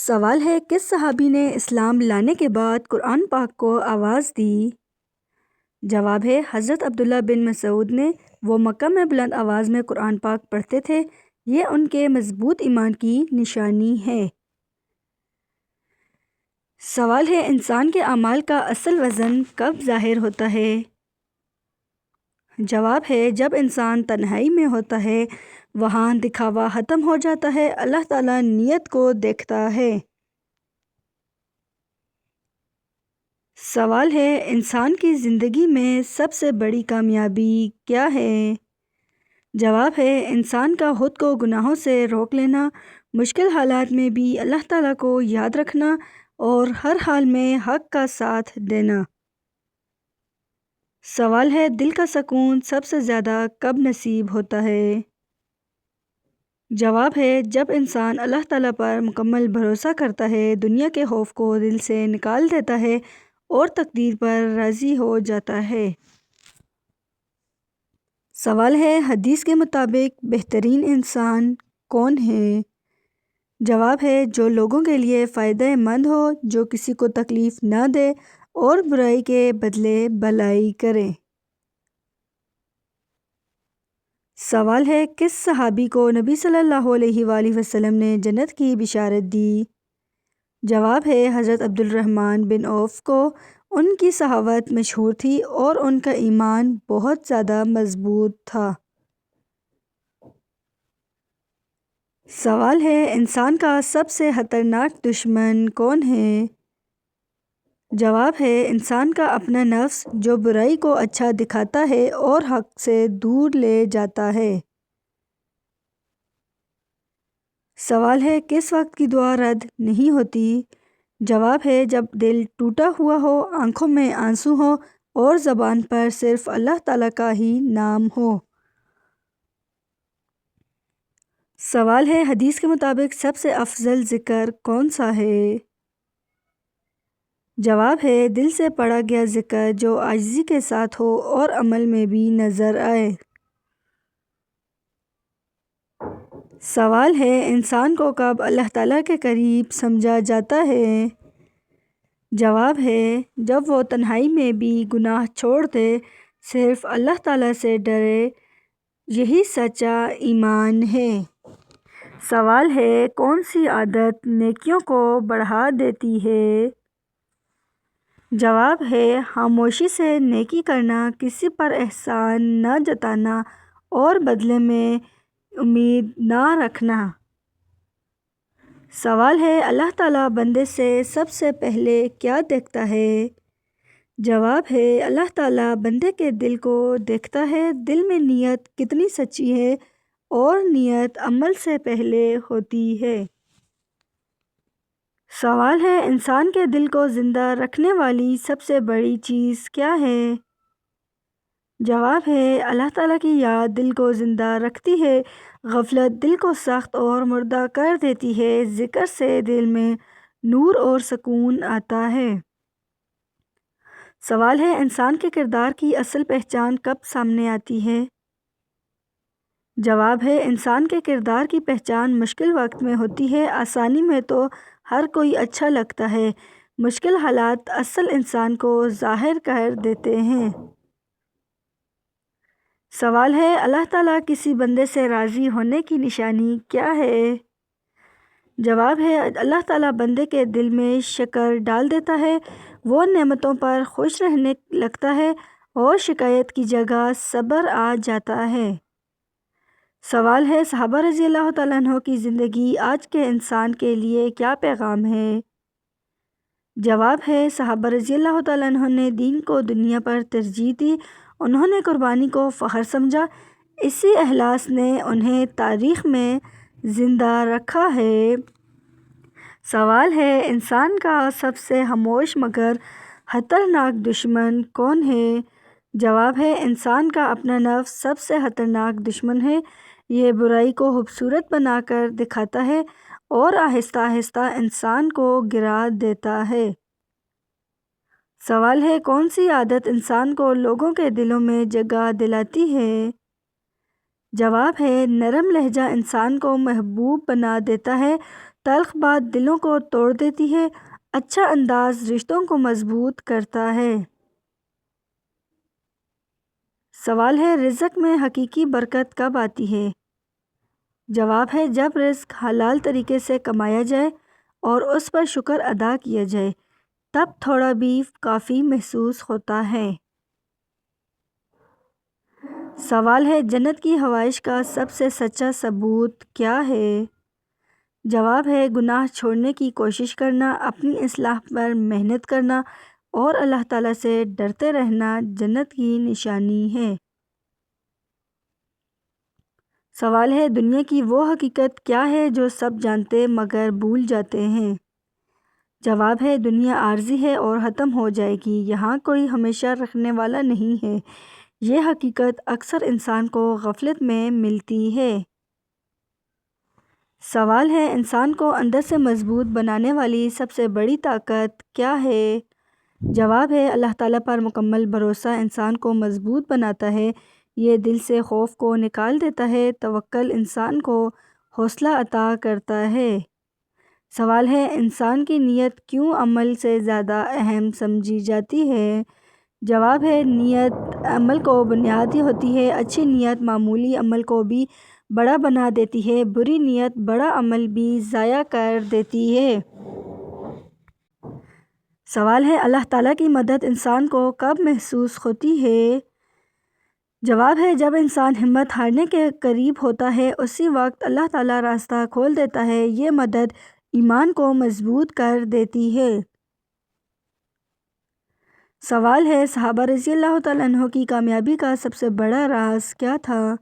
سوال ہے کس صحابی نے اسلام لانے کے بعد قرآن پاک کو آواز دی؟ جواب ہے حضرت عبداللہ بن مسعود نے۔ وہ مکہ میں بلند آواز میں قرآن پاک پڑھتے تھے، یہ ان کے مضبوط ایمان کی نشانی ہے۔ سوال ہے انسان کے اعمال کا اصل وزن کب ظاہر ہوتا ہے؟ جواب ہے جب انسان تنہائی میں ہوتا ہے، وہاں دکھاوا ختم ہو جاتا ہے، اللہ تعالیٰ نیت کو دیکھتا ہے۔ سوال ہے انسان کی زندگی میں سب سے بڑی کامیابی کیا ہے؟ جواب ہے انسان کا خود کو گناہوں سے روک لینا، مشکل حالات میں بھی اللہ تعالیٰ کو یاد رکھنا اور ہر حال میں حق کا ساتھ دینا۔ سوال ہے دل کا سکون سب سے زیادہ کب نصیب ہوتا ہے؟ جواب ہے جب انسان اللہ تعالیٰ پر مکمل بھروسہ کرتا ہے، دنیا کے خوف کو دل سے نکال دیتا ہے اور تقدیر پر راضی ہو جاتا ہے۔ سوال ہے حدیث کے مطابق بہترین انسان کون ہے؟ جواب ہے جو لوگوں کے لیے فائدہ مند ہو، جو کسی کو تکلیف نہ دے اور برائی کے بدلے بھلائی کرے۔ سوال ہے کس صحابی کو نبی صلی اللہ علیہ وآلہ وسلم نے جنت کی بشارت دی؟ جواب ہے حضرت عبد الرحمن بن عوف کو۔ ان کی صحابت مشہور تھی اور ان کا ایمان بہت زیادہ مضبوط تھا۔ سوال ہے انسان کا سب سے خطرناک دشمن کون ہے؟ جواب ہے انسان کا اپنا نفس، جو برائی کو اچھا دکھاتا ہے اور حق سے دور لے جاتا ہے۔ سوال ہے کس وقت کی دعا رد نہیں ہوتی؟ جواب ہے جب دل ٹوٹا ہوا ہو، آنکھوں میں آنسو ہو اور زبان پر صرف اللہ تعالیٰ کا ہی نام ہو۔ سوال ہے حدیث کے مطابق سب سے افضل ذکر کون سا ہے؟ جواب ہے دل سے پڑھا گیا ذکر جو عاجزی کے ساتھ ہو اور عمل میں بھی نظر آئے۔ سوال ہے انسان کو کب اللہ تعالیٰ کے قریب سمجھا جاتا ہے؟ جواب ہے جب وہ تنہائی میں بھی گناہ چھوڑ دے، صرف اللہ تعالیٰ سے ڈرے، یہی سچا ایمان ہے۔ سوال ہے کون سی عادت نیکیوں کو بڑھا دیتی ہے؟ جواب ہے خاموشی سے نیکی کرنا، کسی پر احسان نہ جتانا اور بدلے میں امید نہ رکھنا۔ سوال ہے اللہ تعالیٰ بندے سے سب سے پہلے کیا دیکھتا ہے؟ جواب ہے اللہ تعالیٰ بندے کے دل کو دیکھتا ہے، دل میں نیت کتنی سچی ہے، اور نیت عمل سے پہلے ہوتی ہے۔ سوال ہے انسان کے دل کو زندہ رکھنے والی سب سے بڑی چیز کیا ہے؟ جواب ہے اللہ تعالیٰ کی یاد دل کو زندہ رکھتی ہے، غفلت دل کو سخت اور مردہ کر دیتی ہے، ذکر سے دل میں نور اور سکون آتا ہے۔ سوال ہے انسان کے کردار کی اصل پہچان کب سامنے آتی ہے؟ جواب ہے انسان کے کردار کی پہچان مشکل وقت میں ہوتی ہے، آسانی میں تو ہر کوئی اچھا لگتا ہے، مشکل حالات اصل انسان کو ظاہر کر دیتے ہیں۔ سوال ہے اللہ تعالیٰ کسی بندے سے راضی ہونے کی نشانی کیا ہے؟ جواب ہے اللہ تعالیٰ بندے کے دل میں شکر ڈال دیتا ہے، وہ نعمتوں پر خوش رہنے لگتا ہے اور شکایت کی جگہ صبر آ جاتا ہے۔ سوال ہے صحابہ رضی اللہ تعالیٰ عنہ کی زندگی آج کے انسان کے لیے کیا پیغام ہے؟ جواب ہے صحابہ رضی اللہ تعالیٰ عنہ نے دین کو دنیا پر ترجیح دی، انہوں نے قربانی کو فخر سمجھا، اسی اخلاص نے انہیں تاریخ میں زندہ رکھا ہے۔ سوال ہے انسان کا سب سے خاموش مگر خطرناک دشمن کون ہے؟ جواب ہے انسان کا اپنا نفس سب سے خطرناک دشمن ہے، یہ برائی کو خوبصورت بنا کر دکھاتا ہے اور آہستہ آہستہ انسان کو گرا دیتا ہے۔ سوال ہے کون سی عادت انسان کو لوگوں کے دلوں میں جگہ دلاتی ہے؟ جواب ہے نرم لہجہ انسان کو محبوب بنا دیتا ہے، تلخ بات دلوں کو توڑ دیتی ہے، اچھا انداز رشتوں کو مضبوط کرتا ہے۔ سوال ہے، رزق میں حقیقی برکت کب آتی ہے؟ جواب ہے، جب رزق حلال طریقے سے کمایا جائے اور اس پر شکر ادا کیا جائے، تب تھوڑا بھی کافی محسوس ہوتا ہے۔ سوال ہے، جنت کی خواہش کا سب سے سچا ثبوت کیا ہے؟ جواب ہے، گناہ چھوڑنے کی کوشش کرنا، اپنی اصلاح پر محنت کرنا اور اللہ تعالیٰ سے ڈرتے رہنا جنت کی نشانی ہے۔ سوال ہے، دنیا کی وہ حقیقت کیا ہے جو سب جانتے مگر بھول جاتے ہیں؟ جواب ہے، دنیا عارضی ہے اور ختم ہو جائے گی، یہاں کوئی ہمیشہ رکھنے والا نہیں ہے۔ یہ حقیقت اکثر انسان کو غفلت میں ملتی ہے۔ سوال ہے، انسان کو اندر سے مضبوط بنانے والی سب سے بڑی طاقت کیا ہے؟ جواب ہے، اللہ تعالیٰ پر مکمل بھروسہ انسان کو مضبوط بناتا ہے۔ یہ دل سے خوف کو نکال دیتا ہے، توکل انسان کو حوصلہ عطا کرتا ہے۔ سوال ہے، انسان کی نیت کیوں عمل سے زیادہ اہم سمجھی جاتی ہے؟ جواب ہے، نیت عمل کو بنیادی ہوتی ہے۔ اچھی نیت معمولی عمل کو بھی بڑا بنا دیتی ہے، بری نیت بڑا عمل بھی ضائع کر دیتی ہے۔ سوال ہے، اللہ تعالیٰ کی مدد انسان کو کب محسوس ہوتی ہے؟ جواب ہے، جب انسان ہمت ہارنے کے قریب ہوتا ہے، اسی وقت اللہ تعالیٰ راستہ کھول دیتا ہے۔ یہ مدد ایمان کو مضبوط کر دیتی ہے۔ سوال ہے، صحابہ رضی اللہ تعالیٰ عنہ کی کامیابی کا سب سے بڑا راز کیا تھا؟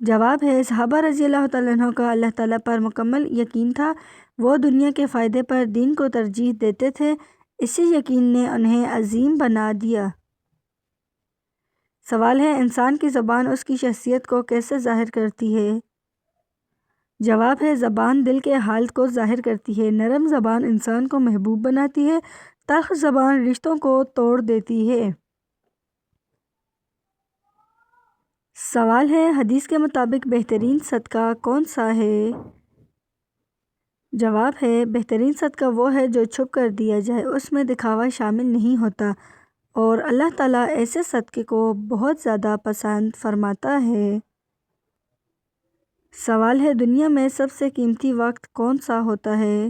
جواب ہے، صحابہ رضی اللہ تعالیٰ عنہ کا اللہ تعالیٰ پر مکمل یقین تھا۔ وہ دنیا کے فائدے پر دین کو ترجیح دیتے تھے، اسی یقین نے انہیں عظیم بنا دیا۔ سوال ہے، انسان کی زبان اس کی شخصیت کو کیسے ظاہر کرتی ہے؟ جواب ہے، زبان دل کے حال کو ظاہر کرتی ہے۔ نرم زبان انسان کو محبوب بناتی ہے، تلخ زبان رشتوں کو توڑ دیتی ہے۔ سوال ہے، حدیث کے مطابق بہترین صدقہ کون سا ہے؟ جواب ہے، بہترین صدقہ وہ ہے جو چھپ کر دیا جائے، اس میں دکھاوا شامل نہیں ہوتا، اور اللہ تعالیٰ ایسے صدقے کو بہت زیادہ پسند فرماتا ہے۔ سوال ہے، دنیا میں سب سے قیمتی وقت کون سا ہوتا ہے؟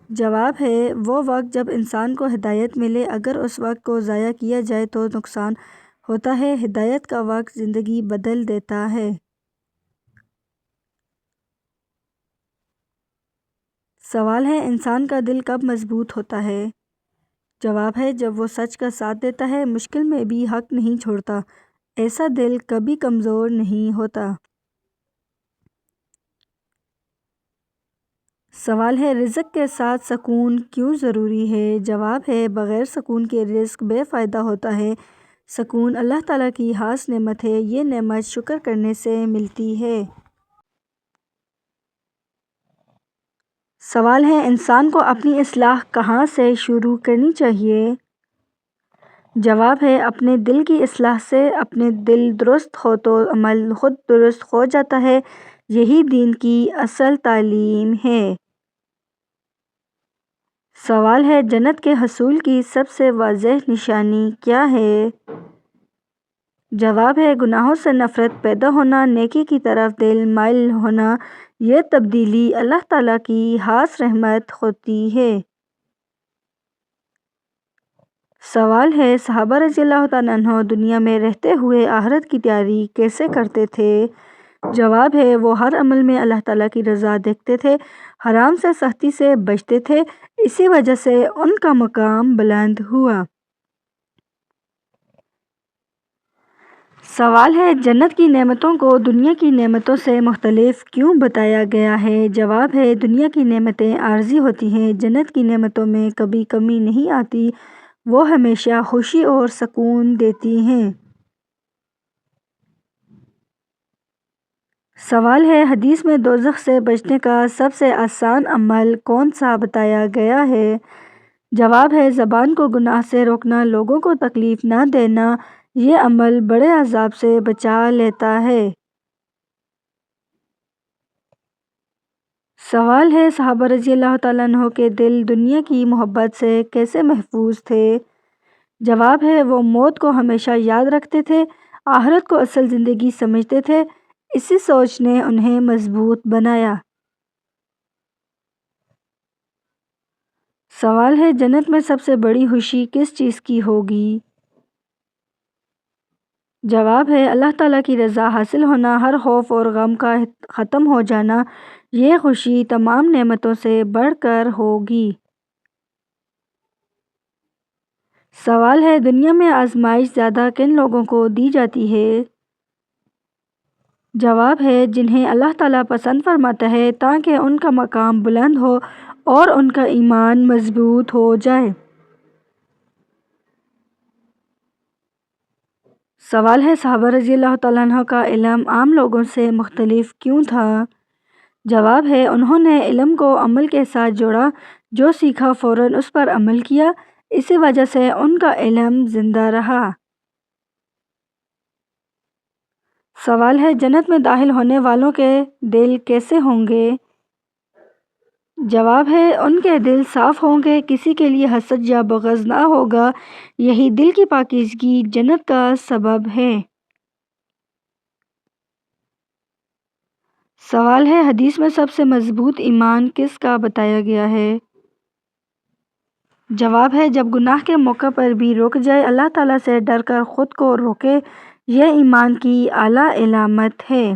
جواب ہے، وہ وقت جب انسان کو ہدایت ملے، اگر اس وقت کو ضائع کیا جائے تو نقصان ہوتا ہے۔ ہدایت کا وقت زندگی بدل دیتا ہے۔ سوال ہے، انسان کا دل کب مضبوط ہوتا ہے؟ جواب ہے، جب وہ سچ کا ساتھ دیتا ہے، مشکل میں بھی حق نہیں چھوڑتا، ایسا دل کبھی کمزور نہیں ہوتا۔ سوال ہے، رزق کے ساتھ سکون کیوں ضروری ہے؟ جواب ہے، بغیر سکون کے رزق بے فائدہ ہوتا ہے۔ سکون اللہ تعالیٰ کی خاص نعمت ہے، یہ نعمت شکر کرنے سے ملتی ہے۔ سوال ہے، انسان کو اپنی اصلاح کہاں سے شروع کرنی چاہیے؟ جواب ہے، اپنے دل کی اصلاح سے۔ اپنے دل درست ہو تو عمل خود درست ہو جاتا ہے، یہی دین کی اصل تعلیم ہے۔ سوال ہے، جنت کے حصول کی سب سے واضح نشانی کیا ہے؟ جواب ہے، گناہوں سے نفرت پیدا ہونا، نیکی کی طرف دل مائل ہونا، یہ تبدیلی اللہ تعالیٰ کی خاص رحمت ہوتی ہے۔ سوال ہے، صحابہ رضی اللہ تعالیٰ عنہ دنیا میں رہتے ہوئے آخرت کی تیاری کیسے کرتے تھے؟ جواب ہے، وہ ہر عمل میں اللہ تعالیٰ کی رضا دیکھتے تھے، حرام سے سختی سے بچتے تھے، اسی وجہ سے ان کا مقام بلند ہوا۔ سوال ہے، جنت کی نعمتوں کو دنیا کی نعمتوں سے مختلف کیوں بتایا گیا ہے؟ جواب ہے، دنیا کی نعمتیں عارضی ہوتی ہیں، جنت کی نعمتوں میں کبھی کمی نہیں آتی، وہ ہمیشہ خوشی اور سکون دیتی ہیں۔ سوال ہے، حدیث میں دوزخ سے بچنے کا سب سے آسان عمل کون سا بتایا گیا ہے؟ جواب ہے، زبان کو گناہ سے روکنا، لوگوں کو تکلیف نہ دینا، یہ عمل بڑے عذاب سے بچا لیتا ہے۔ سوال ہے صحابہ رضی اللہ تعالیٰ عنہ کے دل دنیا کی محبت سے کیسے محفوظ تھے؟ جواب ہے وہ موت کو ہمیشہ یاد رکھتے تھے، آخرت کو اصل زندگی سمجھتے تھے، اسی سوچ نے انہیں مضبوط بنایا۔ سوال ہے جنت میں سب سے بڑی خوشی کس چیز کی ہوگی؟ جواب ہے اللہ تعالیٰ کی رضا حاصل ہونا، ہر خوف اور غم کا ختم ہو جانا، یہ خوشی تمام نعمتوں سے بڑھ کر ہوگی۔ سوال ہے دنیا میں آزمائش زیادہ کن لوگوں کو دی جاتی ہے؟ جواب ہے جنہیں اللہ تعالیٰ پسند فرماتا ہے تاکہ ان کا مقام بلند ہو اور ان کا ایمان مضبوط ہو جائے۔ سوال ہے صحابہ رضی اللہ تعالیٰ عنہ کا علم عام لوگوں سے مختلف کیوں تھا؟ جواب ہے انہوں نے علم کو عمل کے ساتھ جوڑا، جو سیکھا فوراً اس پر عمل کیا، اسی وجہ سے ان کا علم زندہ رہا۔ سوال ہے جنت میں داخل ہونے والوں کے دل کیسے ہوں گے؟ جواب ہے ان کے دل صاف ہوں گے، کسی کے لیے حسد یا بغض نہ ہوگا، یہی دل کی پاکیزگی جنت کا سبب ہے۔ سوال ہے حدیث میں سب سے مضبوط ایمان کس کا بتایا گیا ہے؟ جواب ہے جب گناہ کے موقع پر بھی رک جائے، اللہ تعالیٰ سے ڈر کر خود کو روکے، یہ ایمان کی اعلیٰ علامت ہے۔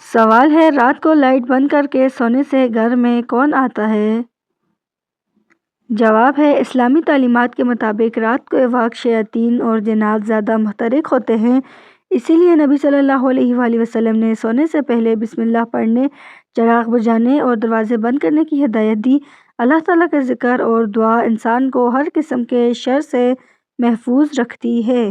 سوال ہے رات کو لائٹ بند کر کے سونے سے گھر میں کون آتا ہے؟ جواب ہے اسلامی تعلیمات کے مطابق رات کے وقت شیاطین اور جنات زیادہ متحرک ہوتے ہیں، اسی لیے نبی صلی اللہ علیہ وآلہ وسلم نے سونے سے پہلے بسم اللہ پڑھنے، چراغ بجھانے اور دروازے بند کرنے کی ہدایت دی۔ اللہ تعالیٰ کا ذکر اور دعا انسان کو ہر قسم کے شر سے محفوظ رکھتی ہے۔